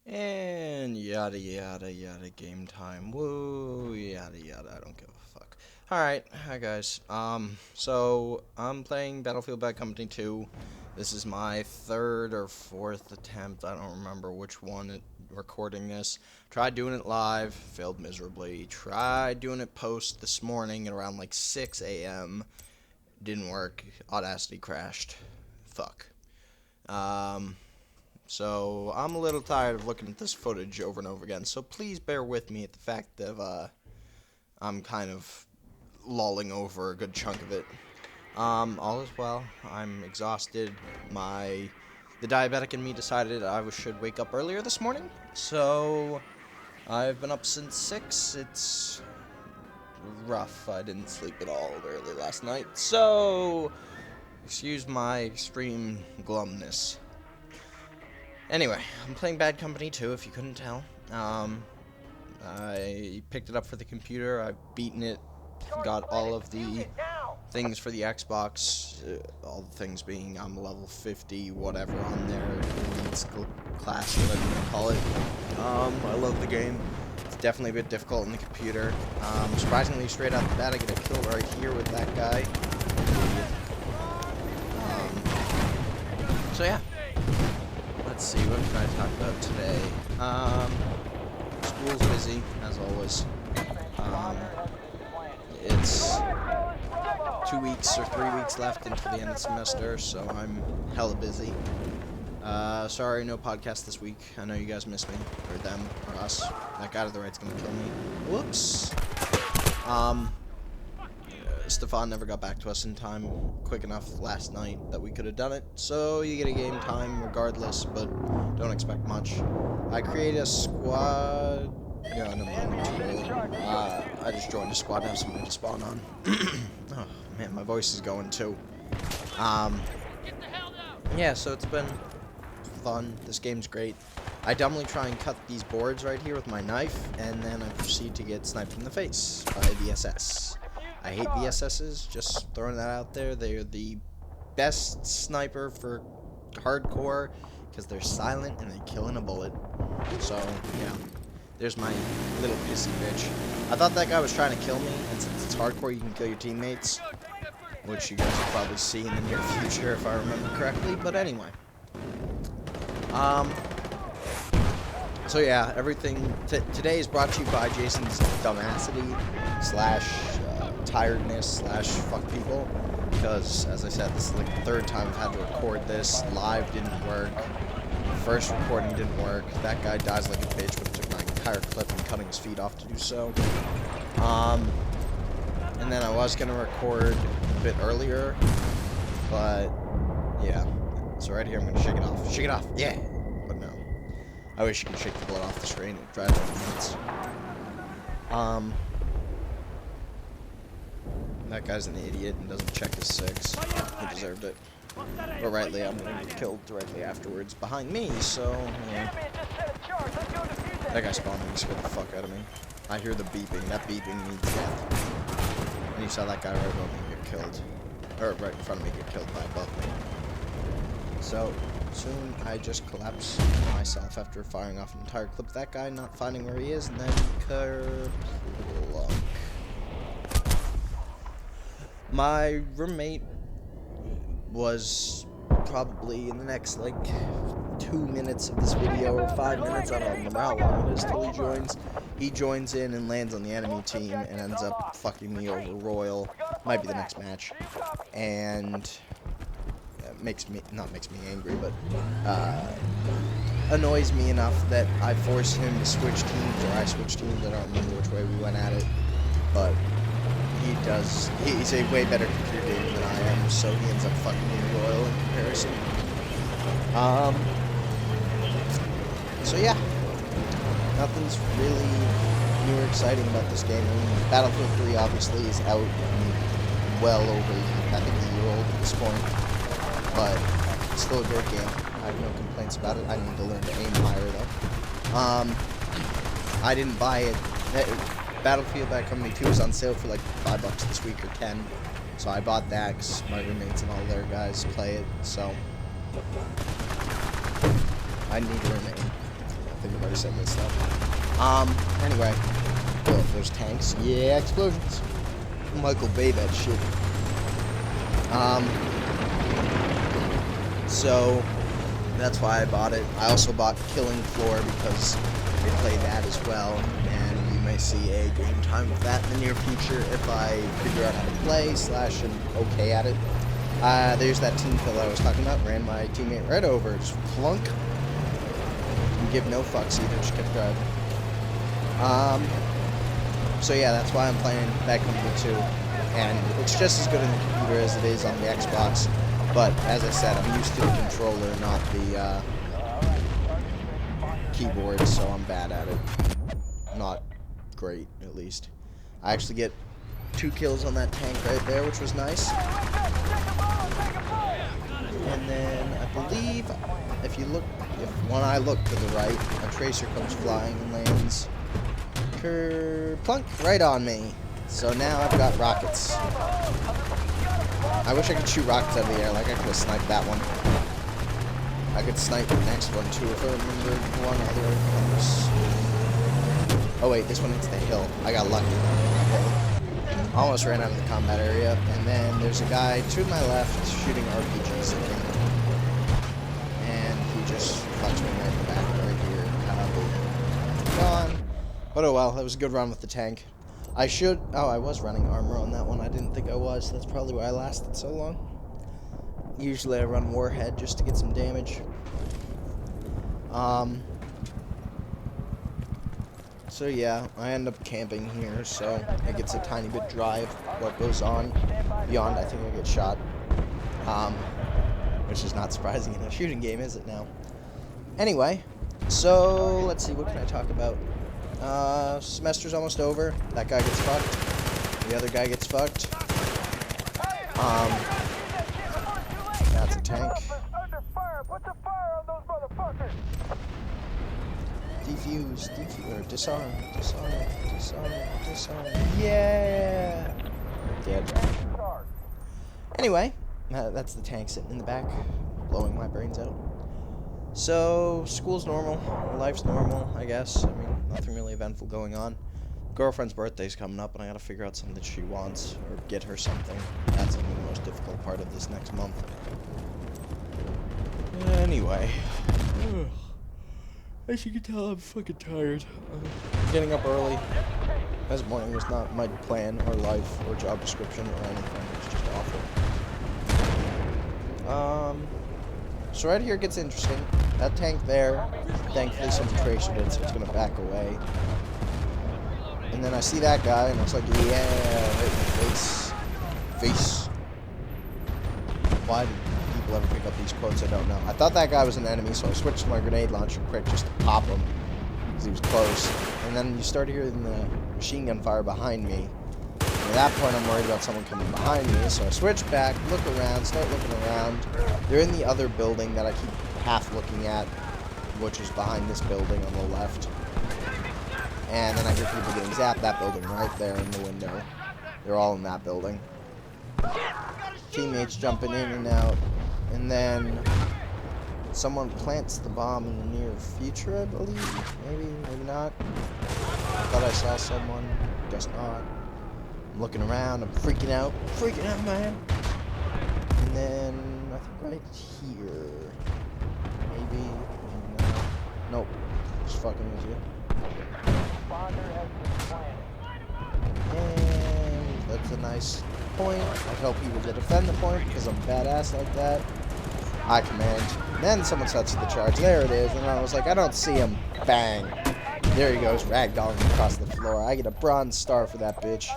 And yada yada yada game time. Woo yada yada. I don't give a fuck. Alright, hi guys. So I'm playing Battlefield Bad Company 2. This is my third or fourth attempt. I don't remember which one recording this. Tried doing it live, failed miserably. Tried doing it post this morning at around like 6 a.m. Didn't work. Audacity crashed. Fuck. So I'm a little tired of looking at this footage over and over again, so please bear with me at the fact that I'm kind of lolling over a good chunk of it. All is well. I'm exhausted. The diabetic in me decided I should wake up earlier this morning, so I've been up since 6. It's rough. I didn't sleep at all early last night, so excuse my extreme glumness. Anyway, I'm playing Bad Company 2, if you couldn't tell. I picked it up for the computer. I've beaten it. Got all of the things for the Xbox. All the things being I'm level 50, whatever on there. It's class, whatever you want to call it. I love the game. It's definitely a bit difficult in the computer. Surprisingly, straight out the bat, I get a kill right here with that guy. So yeah. Let's see, what can I talk about today? School's busy, as always. It's 2 weeks or 3 weeks left until the end of the semester, so I'm hella busy. Sorry, no podcast this week. I know you guys miss me, or them, or us. That guy to the right's gonna kill me. Whoops. Stefan never got back to us in time quick enough last night that we could have done it, so you get a game time regardless, but don't expect much. I created a squad. Yeah, no, I'm too early. I just joined a squad and have something to spawn on. Oh man, my voice is going too. Yeah, so it's been fun. This game's great. I dumbly try and cut these boards right here with my knife, and then I proceed to get sniped in the face by VSS. I hate VSSs, just throwing that out there. They're the best sniper for hardcore because they're silent and they kill in a bullet. So, yeah, there's my little pissy bitch. I thought that guy was trying to kill me, and since it's hardcore, you can kill your teammates, which you guys will probably see in the near future if I remember correctly, but anyway. So yeah, everything today is brought to you by Jason's dumbassity / tiredness / fuck people, because as I said, this is like the third time I've had to record this. Live didn't work, first recording didn't work, that guy dies like a bitch, but it took my entire clip and cutting his feet off to do so. And then I was gonna record a bit earlier, but yeah, so right here I'm gonna shake it off, yeah, but no, I wish you could shake the blood off the screen. It drives me nuts. That guy's an idiot and doesn't check his 6. He deserved it. But rightly, I'm gonna get killed directly afterwards behind me, so, yeah. That guy spawned and scared the fuck out of me. I hear the beeping. That beeping means death. And you saw that guy right above me get killed. Or right in front of me get killed by above me. So, soon I just collapse myself after firing off an entire clip of that guy, not finding where he is, and then kerplunk. My roommate was probably in the next, like, 2 minutes of this video, or 5 minutes, I don't remember how long it is till he joins. He joins in and lands on the enemy team and ends up fucking me over royal. Might be the next match. And not makes me angry, but annoys me enough that I force him to switch teams, or I switch teams. I don't remember which way we went at it, but he's a way better computer gamer than I am, so he ends up fucking me royal in comparison. So yeah, nothing's really new or exciting about this game. I mean, Battlefield 3 obviously is out and well over, I think, a year old at this point, but it's still a great game. I have no complaints about it. I need to learn to aim higher though. I didn't buy it. Battlefield Bad Company 2 is on sale for like $5 this week, or 10. So I bought that because my roommates and all their guys play it. So I need to learn to aim. I think I've already said this stuff. Anyway. Oh, if there's tanks. Yeah, explosions. Michael Bay that shit. So that's why I bought it. I also bought Killing Floor because they play that as well, and you may see a game time with that in the near future if I figure out how to play / am okay at it. There's that team kill I was talking about. Ran my teammate right over, just plunk. And give no fucks either, just kept driving. So yeah, that's why I'm playing Bad Company 2, and it's just as good on the computer as it is on the Xbox. But as I said, I'm used to the controller, not the keyboard, so I'm bad at it. Not great, at least. I actually get 2 kills on that tank right there, which was nice. And then I believe when I look to the right, a tracer comes flying and lands plunk right on me. So now I've got rockets. I wish I could shoot rockets out of the air, like I could have sniped that one. I could snipe the next one too if I remember one other. Oh wait, this one hits the hill. I got lucky. Almost ran out of the combat area, and then there's a guy to my left shooting RPGs at me. And he just fucks me right in the back right here. Gone. But oh well, that was a good run with the tank. I was running armor on that one. I didn't think I was. That's probably why I lasted so long. Usually I run Warhead just to get some damage. So yeah, I end up camping here, so it gets a tiny bit drive what goes on. Beyond, I think I get shot. Which is not surprising in a shooting game, is it now? Anyway, so let's see, what can I talk about? Semester's almost over. That guy gets fucked. The other guy gets fucked. That's a tank. Defuse, or disarm. Yeah! Dead. Anyway, that's the tank sitting in the back, blowing my brains out. So, school's normal, life's normal, I guess. I mean, nothing really eventful going on. Girlfriend's birthday's coming up, and I gotta figure out something that she wants, or get her something. That's gonna be the most difficult part of this next month. Anyway. As you can tell, I'm fucking tired. Getting up early. This morning was not my plan, or life, or job description, or anything. It's just awful. So right here it gets interesting. That tank there, thankfully someone tracered it, so it's gonna back away. And then I see that guy, and it's like, yeah, right in the face. Why do people ever pick up these quotes? I don't know. I thought that guy was an enemy, so I switched to my grenade launcher quick just to pop him, because he was close. And then you start hearing the machine gun fire behind me. And at that point, I'm worried about someone coming behind me, so I switch back, look around, start looking around. They're in the other building that I keep half looking at, which is behind this building on the left. And then I hear people getting zapped. That building right there in the window. They're all in that building. Teammates jumping in and out. And then someone plants the bomb in the near future, I believe. Maybe not. I thought I saw someone. Guess not. I'm looking around. I'm freaking out. Freaking out, man. And then I think right here. Maybe not. Nope. Just fucking with you. And that's a nice point. I tell people to defend the point because I'm badass like that. I command. Then someone sets the charge. There it is. And I was like, I don't see him. Bang. There he goes, ragdolling across the floor. I get a bronze star for that bitch.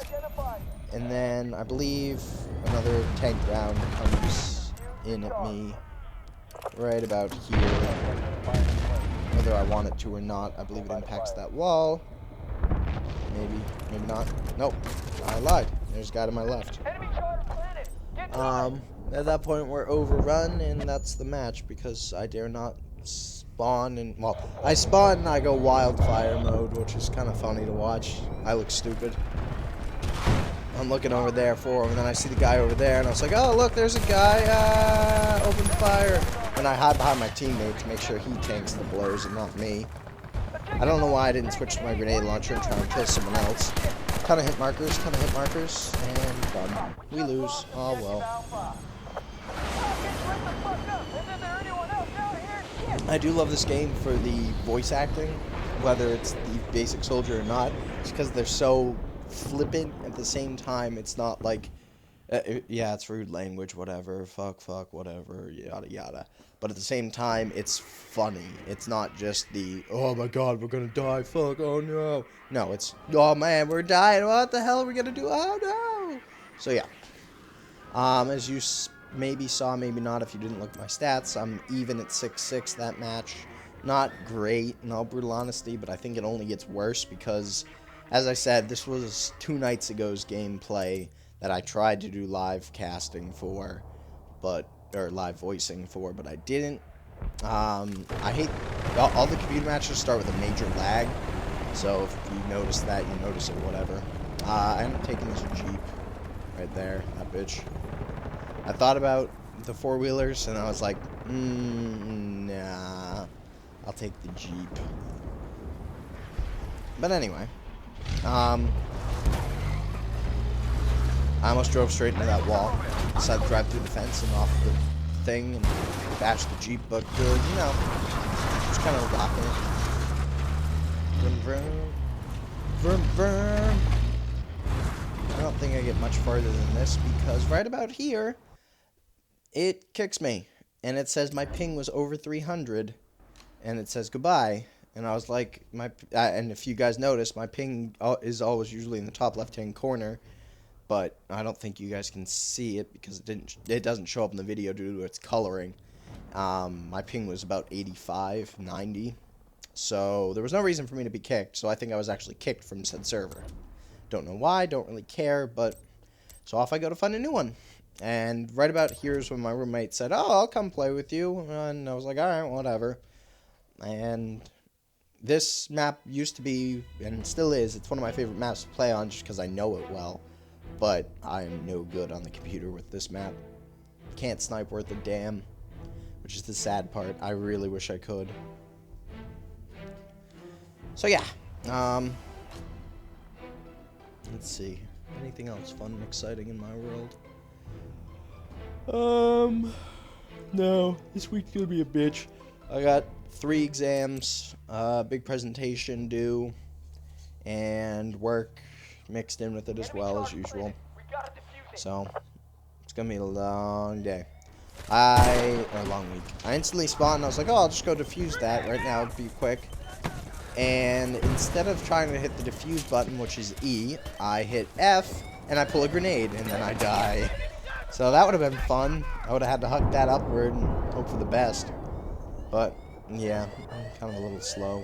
And then I believe another tank round comes in at me right about here. Whether I want it to or not, I believe it impacts that wall. Maybe not. Nope, I lied. There's a guy to my left. At that point, we're overrun, and that's the match because I dare not spawn. And well, I spawn and I go wildfire mode, which is kind of funny to watch. I look stupid. I'm looking over there for him, and then I see the guy over there, and I was like, oh, look, there's a guy, open fire. And I hide behind my teammate to make sure he tanks the blows and not me. I don't know why I didn't switch to my grenade launcher and try and kill someone else. Ton of hit markers, and done. We lose. Oh well. I do love this game for the voice acting, whether it's the basic soldier or not, just because they're so flippant at the same time. It's not like, yeah, it's rude language, whatever, fuck, whatever, yada, yada. But at the same time, it's funny. It's not just the, oh my god, we're gonna die, fuck, oh no. No, it's, oh man, we're dying, what the hell are we gonna do, oh no. So yeah. As you maybe saw, maybe not if you didn't look at my stats, I'm even at 6-6 that match. Not great, in all brutal honesty, but I think it only gets worse because, as I said, this was 2 nights ago's gameplay that I tried to do live casting for, or live voicing for, but I didn't. I hate, all the computer matches start with a major lag, so if you notice that, you notice it, whatever. I ended up taking this Jeep right there, that bitch. I thought about the 4-wheelers, and I was like, nah, I'll take the Jeep. But anyway, I almost drove straight into that wall. Decided to drive through the fence and off the thing and bash the Jeep, but, you know, just kind of rocking it. Vroom, vroom. Vroom, vroom. I don't think I get much farther than this, because right about here, it kicks me, and it says my ping was over 300, and it says goodbye, and I was like, and if you guys notice, my ping is always usually in the top left-hand corner, but I don't think you guys can see it, because it doesn't show up in the video due to its coloring. My ping was about 85, 90, so there was no reason for me to be kicked, so I think I was actually kicked from said server. Don't know why, don't really care, but, so off I go to find a new one. And right about here is when my roommate said, oh, I'll come play with you. And I was like, alright, whatever. And this map used to be, and still is, it's one of my favorite maps to play on just because I know it well. But I am no good on the computer with this map. Can't snipe worth a damn, which is the sad part. I really wish I could. So yeah, let's see. Anything else fun and exciting in my world? No, this week's gonna be a bitch. I got 3 exams, big presentation due, and work mixed in with it as well as usual. So, it's gonna be a long day. A long week. I instantly spawned, and I was like, oh, I'll just go defuse that. Right now, it'd be quick. And instead of trying to hit the defuse button, which is E, I hit F, and I pull a grenade, and then I die. So that would have been fun. I would have had to huck that upward and hope for the best. But, yeah, I'm kind of a little slow.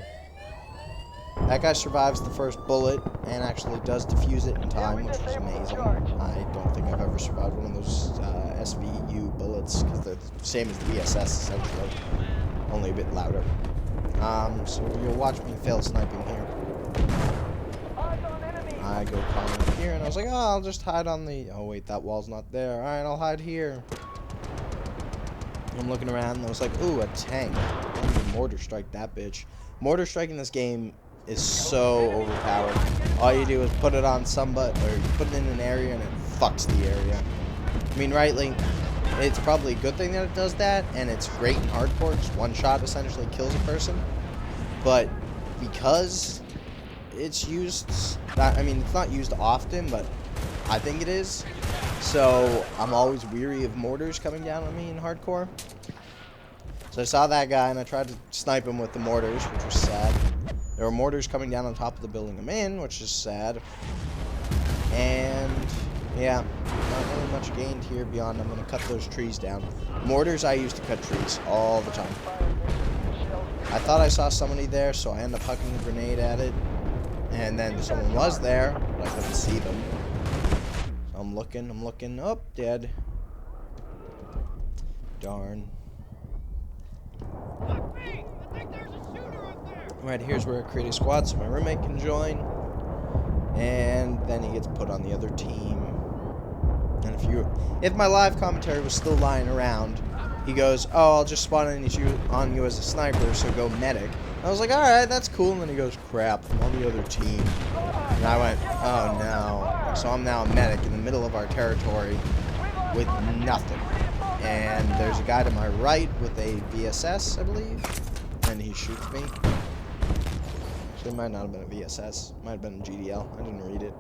That guy survives the first bullet and actually does defuse it in time, which is amazing. I don't think I've ever survived one of those SVU bullets, because they're the same as the VSS, essentially. Only a bit louder. So you'll watch me fail sniping here. I go crawling up here, and I was like, oh, I'll just hide on the... Oh, wait, that wall's not there. Alright, I'll hide here. I'm looking around, and I was like, ooh, a tank. I'm gonna mortar strike that bitch. Mortar strike in this game is so overpowered. All you do is put it on somebody, or you put it in an area, and it fucks the area. I mean, rightly, it's probably a good thing that it does that, and it's great in hardcore, because one shot essentially kills a person. But because it's used, I mean, it's not used often, but I think it is. So I'm always weary of mortars coming down on me in hardcore. So I saw that guy, and I tried to snipe him with the mortars, which was sad. There were mortars coming down on top of the building I'm in, which is sad. And yeah, not really much gained here beyond I'm going to cut those trees down. Mortars, I used to cut trees all the time. I thought I saw somebody there, so I ended up hucking a grenade at it. And then someone was there, but I couldn't see them. So I'm looking, oh, dead. Darn. Right, here's where I create a squad so my roommate can join. And then he gets put on the other team. And if my live commentary was still lying around, he goes, oh, I'll just spawn on you as a sniper, so go medic. I was like, alright, that's cool. And then he goes, crap, I'm on the other team. And I went, oh no. So I'm now a medic in the middle of our territory with nothing. And there's a guy to my right with a VSS, I believe. And he shoots me. So it might not have been a VSS. Might have been a GDL. I didn't read it.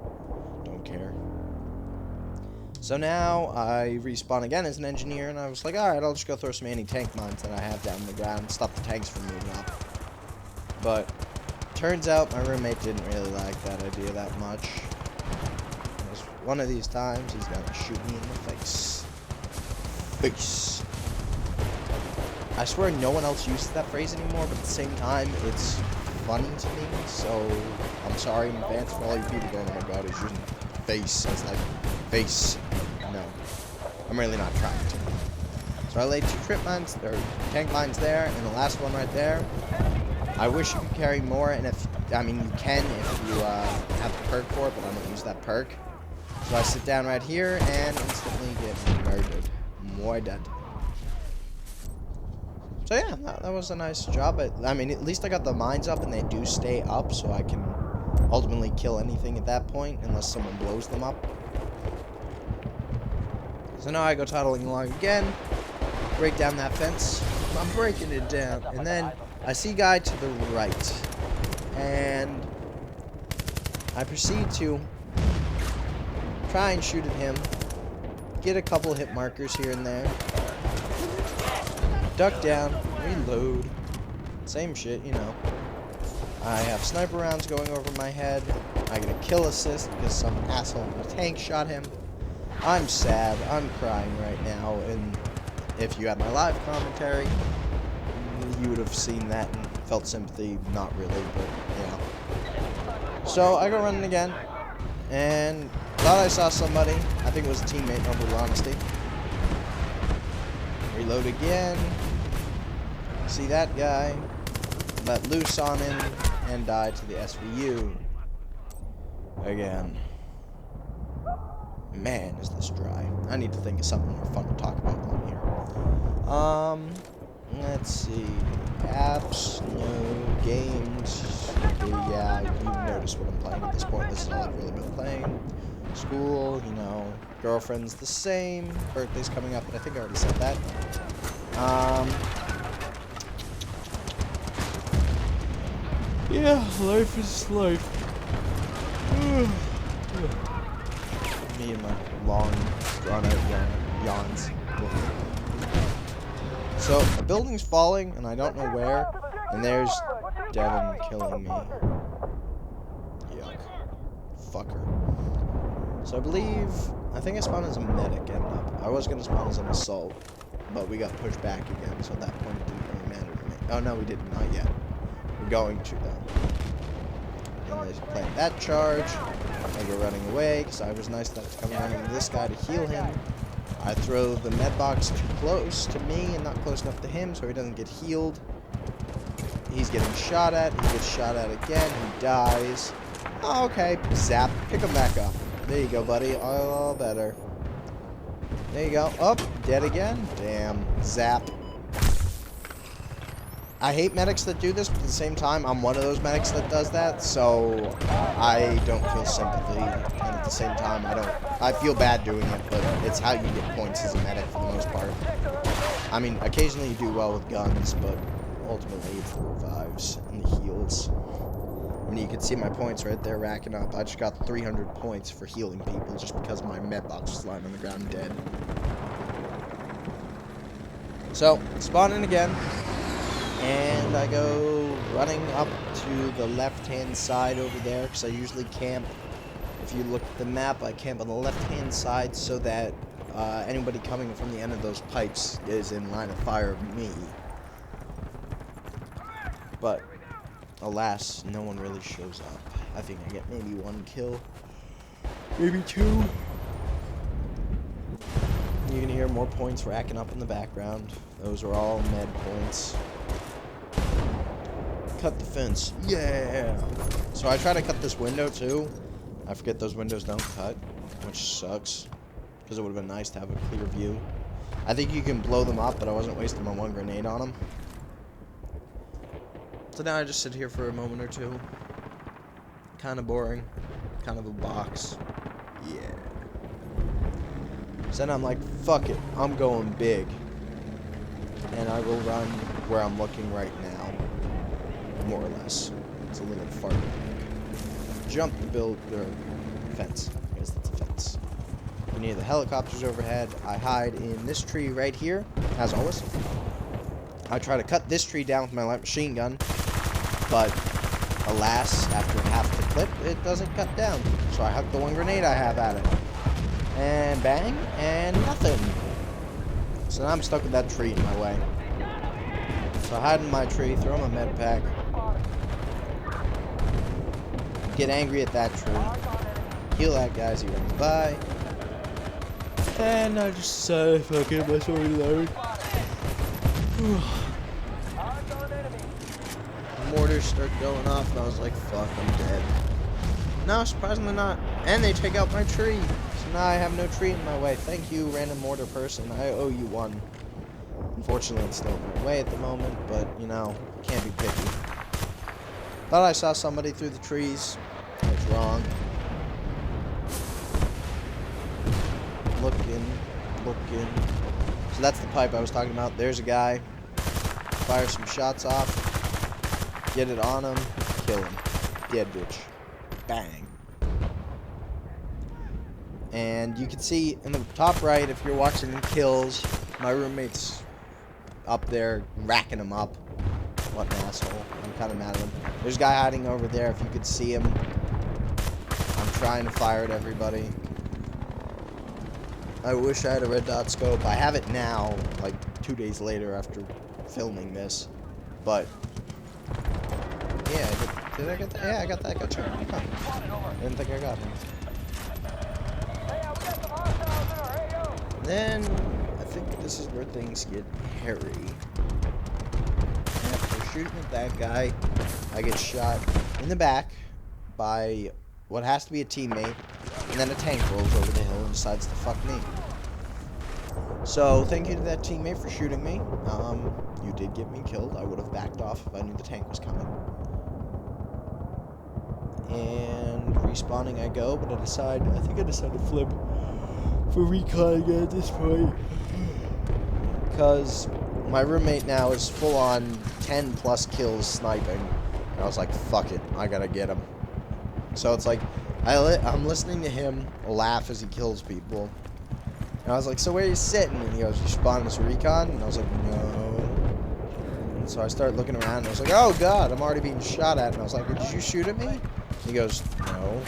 Don't care. So now I respawn again as an engineer, and I was like, alright, I'll just go throw some anti-tank mines that I have down on the ground and stop the tanks from moving up. But turns out my roommate didn't really like that idea that much. Because one of these times he's gonna shoot me in the face. Face. I swear no one else uses that phrase anymore, but at the same time, it's funny to me, so I'm sorry in advance for all you people going, oh my god, he's using face as like face. No. I'm really not trying to. So I laid 2 trip mines, or tank mines there, and the last one right there. I wish you could carry more, and if, I mean, you can if you have the perk for it, but I don't use that perk. So I sit down right here and instantly get murdered. Muy dead. So yeah, that was a nice job. I mean, at least I got the mines up, and they do stay up, so I can ultimately kill anything at that point, unless someone blows them up. So now I go toddling along again, break down that fence. I'm breaking it down, and then I see a guy to the right, and I proceed to try and shoot at him, get a couple hit markers here and there, duck down, reload, same shit, you know. I have sniper rounds going over my head, I get a kill assist because some asshole in a tank shot him. I'm sad, I'm crying right now, and if you had my live commentary, you would have seen that and felt sympathy. Not really, but yeah. So I go running again, and thought I saw somebody. I think it was a teammate, in all brutal honesty. Reload again. See that guy. Let loose on him, and die to the SVU. Again. Man, is this dry. I need to think of something more fun to talk about on here. Let's see. Apps, no games. Yeah, you notice what I'm playing at this point. This is all I've really been playing. School, you know. Girlfriend's the same. Birthday's coming up, but I think I already said that. Yeah, life is life. Me and my long, drawn-out yawns. So, a building's falling, and I don't know where, and there's Devin killing me. Yuck. Fucker. So I think I spawned as a medic, end up. I was gonna spawn as an assault, but we got pushed back again, so at that point it didn't really matter to me. Oh, no, we didn't. Not yet. We're going to, though. And they played that charge. I go running away, because I was nice enough to come running to this guy to heal him. I throw the med box too close to me and not close enough to him so he doesn't get healed. He's getting shot at. He gets shot at again. He dies. Oh, okay. Zap. Pick him back up. There you go, buddy. All better. There you go. Oh, dead again. Damn. Zap. I hate medics that do this, but at the same time, I'm one of those medics that does that, so I don't feel sympathy, and at the same time, I feel bad doing it, but it's how you get points as a medic for the most part. I mean, occasionally you do well with guns, but ultimately it's the revives and the heals. I mean, you can see my points right there racking up. I just got 300 points for healing people just because my med box was lying on the ground dead. So, spawn in again. And I go running up to the left-hand side over there, because I usually camp. If you look at the map, I camp on the left-hand side so that anybody coming from the end of those pipes is in line of fire of me. But, alas, no one really shows up. I think I get maybe 1 kill. Maybe 2. You can hear more points racking up in the background. Those are all med points. Cut the fence. Yeah! So I try to cut this window too. I forget those windows don't cut, which sucks. Because it would have been nice to have a clear view. I think you can blow them up, but I wasn't wasting my 1 grenade on them. So now I just sit here for a moment or two. Kind of boring. Kind of a box. Yeah. So then I'm like, fuck it. I'm going big. And I will run where I'm looking right now. More or less. It's a little farther back. Jump the fence. I guess that's a fence. Near the helicopters overhead. I hide in this tree right here, as always. I try to cut this tree down with my light machine gun, but alas, after half the clip, it doesn't cut down. So I huck the one grenade I have at it. And bang, and nothing. So now I'm stuck with that tree in my way. So I hide in my tree, throw my med pack, get angry at that tree, heal that guy as he runs by, and I just decided fuck it, my sword load. Mortars start going off, and I was like, fuck, I'm dead. No, surprisingly not. And they take out my tree. So now I have no tree in my way. Thank you, random mortar person. I owe you one. Unfortunately, it's still in my way at the moment, but, you know, can't be picky. Thought I saw somebody through the trees. I was wrong. Looking. So that's the pipe I was talking about. There's a guy. Fire some shots off. Get it on him. Kill him. Dead bitch. Bang. And you can see in the top right, if you're watching kills, my roommate's up there racking him up. What an asshole. I'm kind of mad at him. There's a guy hiding over there if you could see him. I'm trying to fire at everybody. I wish I had a red dot scope. I have it now, like 2 days later after filming this. But, yeah, did I get that? Yeah, I got that guy too. Huh. Didn't think I got him. Then, I think this is where things get hairy. After shooting at that guy, I get shot in the back by what has to be a teammate, and then a tank rolls over the hill and decides to fuck me. So, thank you to that teammate for shooting me. You did get me killed. I would have backed off if I knew the tank was coming. And respawning I go, but I think I decided to flip for recon again at this point. Because my roommate now is full on 10 plus kills sniping. And I was like, fuck it, I gotta get him. So it's like, I'm listening to him laugh as he kills people. And I was like, so where are you sitting? And he goes, you spawned as a recon? And I was like, no. And so I started looking around, and I was like, oh god, I'm already being shot at. And I was like, did you shoot at me? And he goes, no.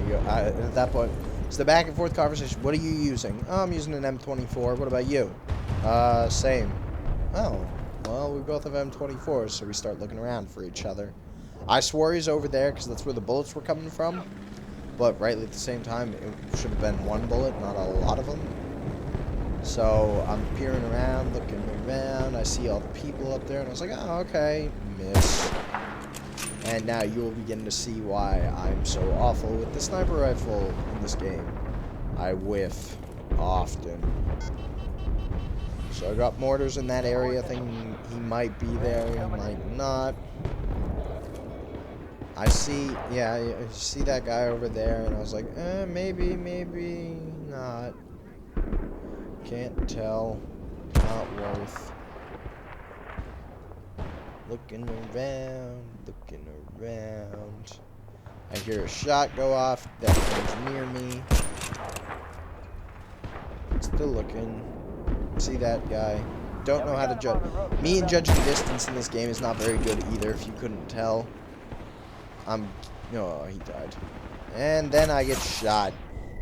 And at that point, it's the back and forth conversation. What are you using? Oh, I'm using an M24. What about you? Same. Oh, well, we both have M24s, so we start looking around for each other. I swore he's over there because that's where the bullets were coming from. But rightly at the same time, it should have been one bullet, not a lot of them. So I'm peering around, looking around. I see all the people up there, and I was like, oh, okay. Miss. And now you will begin to see why I'm so awful with the sniper rifle in this game. I whiff often. So I got mortars in that area, thinking he might be there, he might not. I see that guy over there, and I was like, maybe not. Can't tell. Not worth. Looking around. I hear a shot go off. That one's near me. Still looking. See that guy. Don't know how to judge. Me and judging distance in this game is not very good either, if you couldn't tell. No, he died. And then I get shot.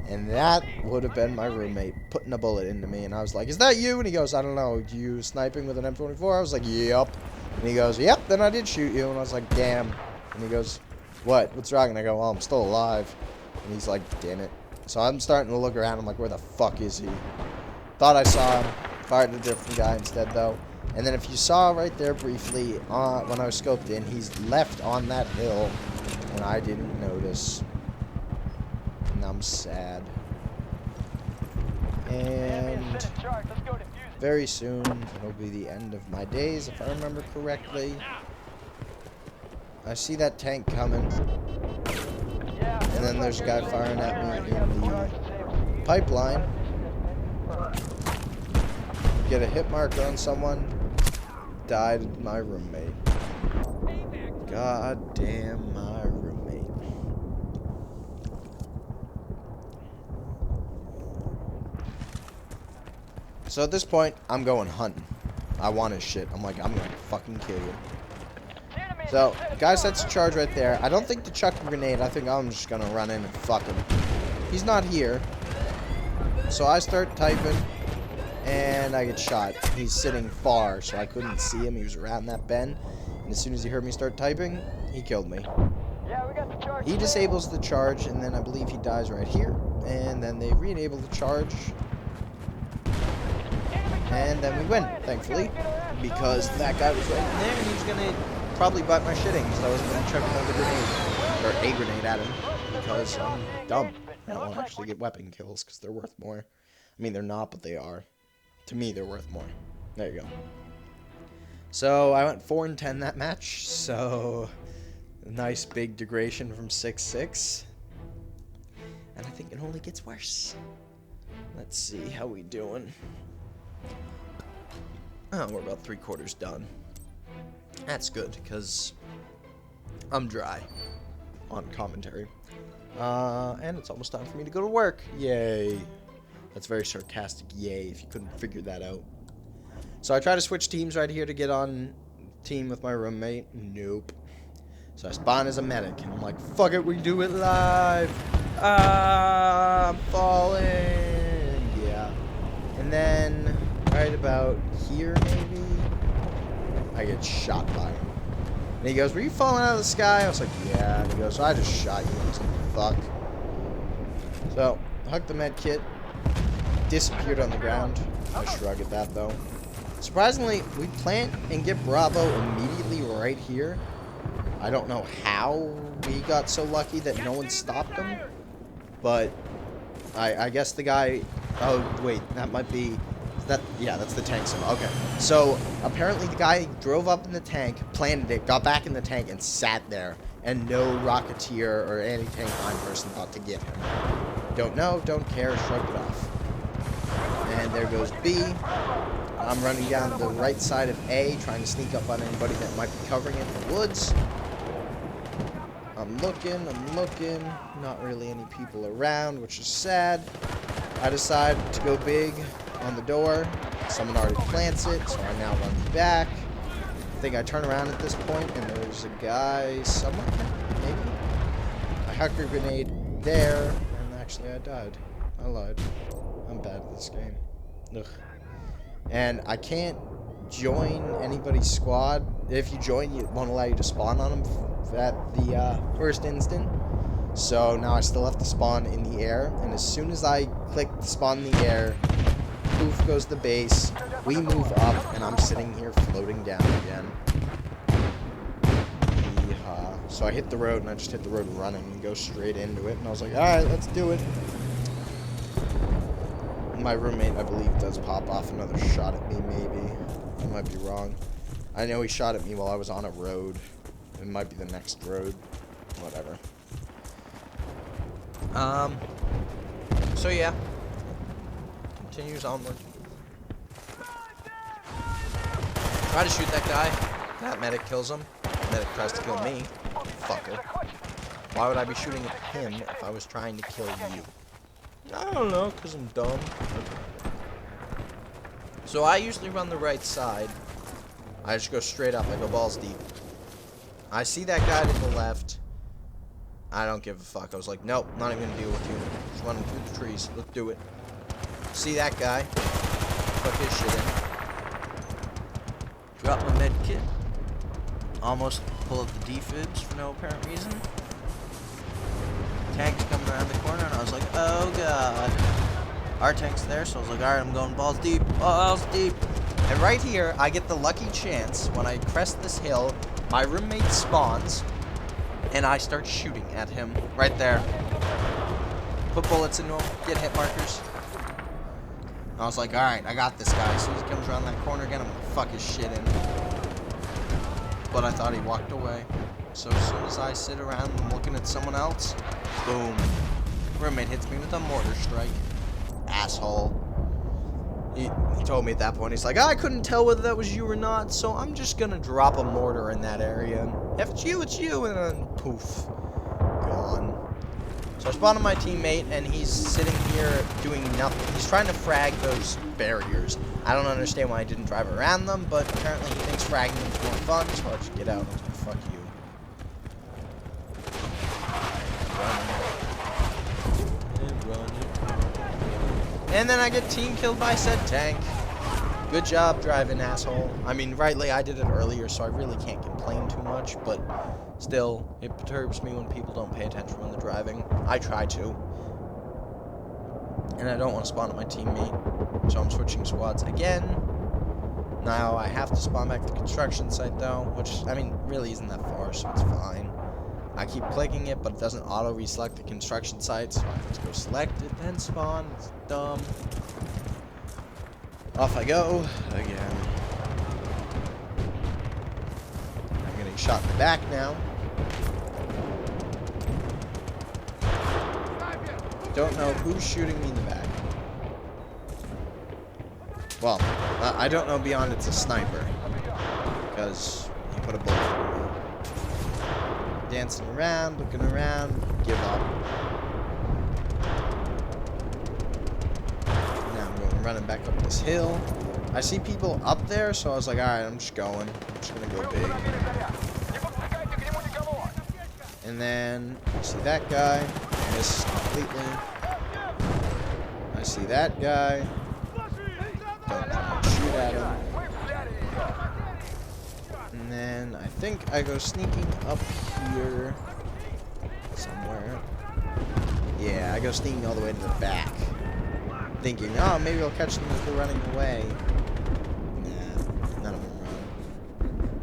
And that would have been my roommate putting a bullet into me. And I was like, is that you? And he goes, I don't know. You sniping with an M24? I was like, yep. And he goes, yep, then I did shoot you. And I was like, damn. And he goes, what? What's wrong? And I go, well, I'm still alive. And he's like, damn it. So I'm starting to look around. I'm like, where the fuck is he? Thought I saw him. Fired at a different guy instead, though. And then if you saw right there briefly, when I was scoped in, he's left on that hill. And I didn't notice. And I'm sad. And very soon, it'll be the end of my days, if I remember correctly. I see that tank coming. And then there's a guy firing at me in the pipeline. Get a hit marker on someone. Died my roommate. God damn my roommate. So at this point, I'm going hunting. I want his shit. I'm like, I'm gonna fucking kill you. So, guy sets a charge right there. I don't think to chuck a grenade. I think I'm just gonna run in and fuck him. He's not here. So I start typing, and I get shot. He's sitting far, so I couldn't see him. He was around that bend. And as soon as he heard me start typing, he killed me. He disables the charge, and then I believe he dies right here. And then they re-enable the charge. And then we win, thankfully. Because that guy was right in there, and he's gonna probably butt my shitting, so I wasn't gonna chuck another grenade. Or a grenade at him. Because I'm dumb. I don't want to actually get weapon kills, because they're worth more. I mean, they're not, but they are. To me, they're worth more. There you go. So, I went 4-10 that match, so a nice big degradation from 6-6. And I think it only gets worse. Let's see how we doing. Oh, we're about 3/4 done. That's good, because I'm dry on commentary. And it's almost time for me to go to work. Yay. That's very sarcastic, yay, if you couldn't figure that out. So I try to switch teams right here to get on team with my roommate. Nope. So I spawn as a medic, and I'm like, fuck it, we do it live. Ah, I'm falling. Yeah. And then, right about here, maybe, I get shot by him. And he goes, were you falling out of the sky? I was like, yeah. And he goes, I just shot you. I was like, fuck. So, I hucked the med kit. Disappeared on the ground. I shrug at that, though. Surprisingly, we plant and get Bravo immediately right here. I don't know how we got so lucky that no one stopped him. But I guess the guy... Oh, wait. That might be... Yeah, that's the tank symbol. Okay. So, apparently the guy drove up in the tank, planted it, got back in the tank, and sat there. And no Rocketeer or anti-tank line person thought to get him. Don't know, don't care, shrugged it off. And there goes B. I'm running down the right side of A, trying to sneak up on anybody that might be covering it in the woods. I'm looking. Not really any people around, which is sad. I decide to go big on the door. Someone already plants it, so I now run back. I think I turn around at this point, and there's a guy somewhere, maybe? I huck a grenade there, and actually I died. I lied. I'm bad at this game. Ugh. And I can't join anybody's squad. If you join, it won't allow you to spawn on them at the first instant. So now I still have to spawn in the air. And as soon as I click spawn in the air, poof goes the base. We move up, and I'm sitting here floating down again. Yeehaw. So I hit the road, and I just hit the road running and go straight into it. And I was like, alright, let's do it. My roommate, I believe, does pop off another shot at me, maybe. I might be wrong. I know he shot at me while I was on a road. It might be the next road. Whatever. So yeah. Continues onward. Try to shoot that guy. That medic kills him. Medic tries to kill me. Fucker. Why would I be shooting at him if I was trying to kill you? I don't know, because I'm dumb. So I usually run the right side. I just go straight up. I go balls deep. I see that guy to the left. I don't give a fuck. I was like, nope, not even going to deal with you. Just running through the trees. Let's do it. See that guy. Fuck his shit in. Drop my med kit. Almost pull up the defibs for no apparent reason. Tank's coming around the corner, and I was like, oh god. Our tank's there, so I was like, alright, I'm going balls deep. Balls deep. And right here, I get the lucky chance when I crest this hill, my roommate spawns, and I start shooting at him right there. Put bullets into him, get hit markers. I was like, alright, I got this guy. As soon as he comes around that corner again, I'm gonna fuck his shit in. But I thought he walked away. So as soon as I sit around and looking at someone else, boom. Roommate hits me with a mortar strike. Asshole. He told me at that point, he's like, I couldn't tell whether that was you or not, so I'm just gonna drop a mortar in that area. And if it's you, and then poof. Gone. So I spawned on my teammate, and he's sitting here doing nothing. He's trying to frag those barriers. I don't understand why I didn't drive around them, but apparently he thinks fragging them's more fun, so I'll just get out. Fuck you. And then I get team killed by said tank. Good job driving, asshole. I mean, rightly, I did it earlier, so I really can't complain too much, but still, it perturbs me when people don't pay attention when they're driving. I try to. And I don't want to spawn at my teammate, so I'm switching squads again. Now, I have to spawn back to the construction site, though, which, I mean, really isn't that far, so it's fine. I keep clicking it, but it doesn't auto-reselect the construction site, so I have to go select it, then spawn. It's dumb. Off I go, again. I'm getting shot in the back now. Don't know who's shooting me in the back. Well, I don't know beyond it's a sniper, because he put a bullet in me. Dancing around, looking around, give up. Now I'm going running back up this hill. I see people up there, so I was like, alright, I'm just going. I'm just gonna go big. And then I see that guy. Missed completely. I see that guy. Don't shoot at him. And then I think I go sneaking up here somewhere. Yeah, I go sneaking all the way to the back. Thinking, oh, maybe I'll catch them as they're running away. Nah, none of them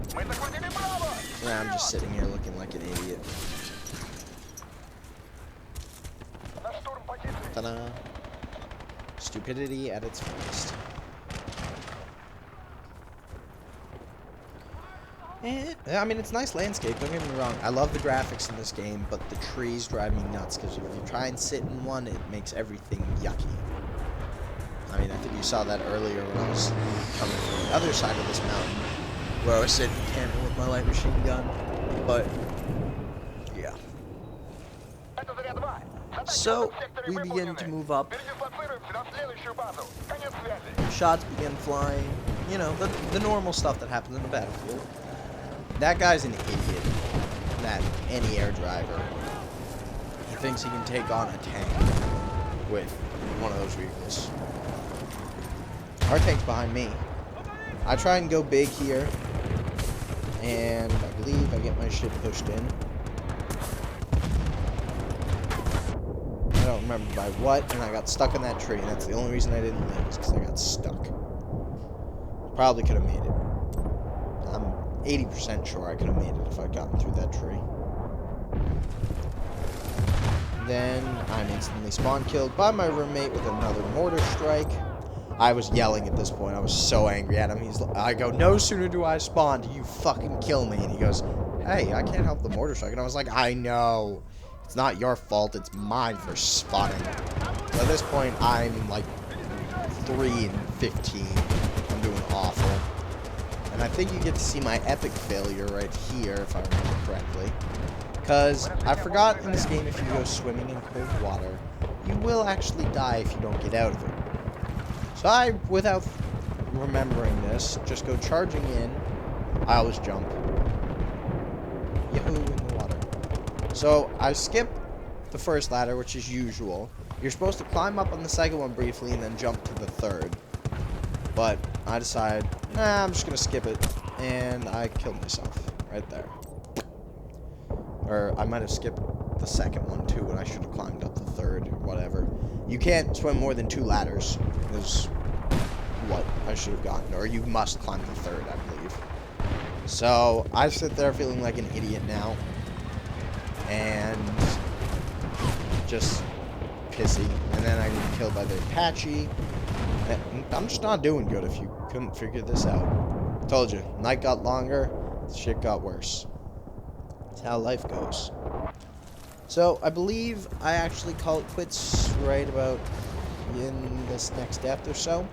run. So now I'm just sitting here looking like an idiot. Ta-da. Stupidity at its finest. I mean, it's nice landscape, don't get me wrong. I love the graphics in this game, but the trees drive me nuts, because if you try and sit in one, it makes everything yucky. I mean, I think you saw that earlier when I was coming from the other side of this mountain, where I was sitting camping with my light machine gun, but, yeah. So, we begin to move up. Shots begin flying. You know, the normal stuff that happens in the battlefield. That guy's an idiot. That anti-air driver. He thinks he can take on a tank with one of those vehicles. Our tank's behind me. I try and go big here. And I believe I get my shit pushed in. I don't remember by what, and I got stuck in that tree. And that's the only reason I didn't live, is because I got stuck. Probably could have made it. I'm 80% sure I could have made it if I'd gotten through that tree. Then I'm instantly spawn killed by my roommate with another mortar strike. I was yelling at this point. I was so angry at him. I go, no sooner do I spawn, do you fucking kill me? And he goes, hey, I can't help the mortar strike. And I was like, I know. It's not your fault. It's mine for spawning. So at this point, I'm like 3 and 15. I'm doing awful. And I think you get to see my epic failure right here, if I remember correctly. Because I forgot in this game, if you go swimming in cold water, you will actually die if you don't get out of it. So I, without remembering this, just go charging in. I always jump. Yahoo, in the water. So I skip the first ladder, which is usual. You're supposed to climb up on the second one briefly and then jump to the third. But I decide, nah, I'm just going to skip it. And I killed myself right there. Or I might have skipped the second one too, and I should have climbed up the third or whatever. You can't swim more than 2 ladders, is what I should have gotten. Or you must climb the third, I believe. So I sit there feeling like an idiot now. And just pissy. And then I get killed by the Apache. I'm just not doing good if you couldn't figure this out. Told you, night got longer, shit got worse. It's how life goes. So, I believe I actually call it quits right about in this next death or so.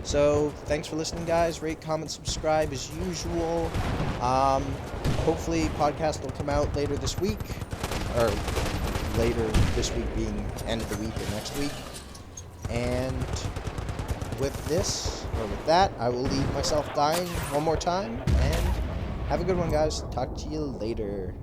So, thanks for listening, guys. Rate, comment, subscribe as usual. Hopefully, podcast will come out later this week. Or, later this week being end of the week or next week. And with this, or with that, I will leave myself dying one more time. And have a good one, guys. Talk to you later.